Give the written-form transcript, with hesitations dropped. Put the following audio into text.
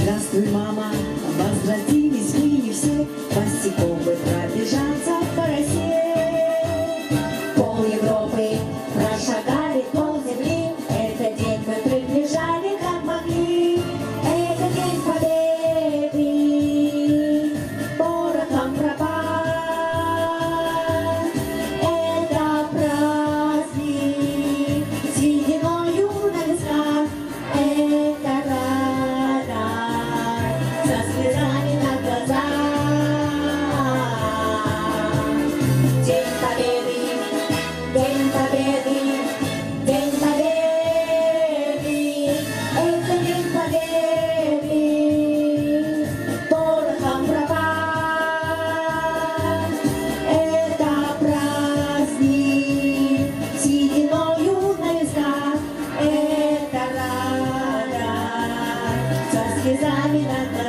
Здравствуй, мама, возвратились мы не все, босиком бы пробежаться по России. Пол Европы прошагали, пол земли, этот день мы приближали, как могли. Это день победы, порохом пропах. Это праздник, с сединою на висках. Это радость, со слезами на глазах. День победы, день победы, день победы. Это день победы, порохом пропах. Это праздник, сединою на висках. Это радость, со слезами на глазах.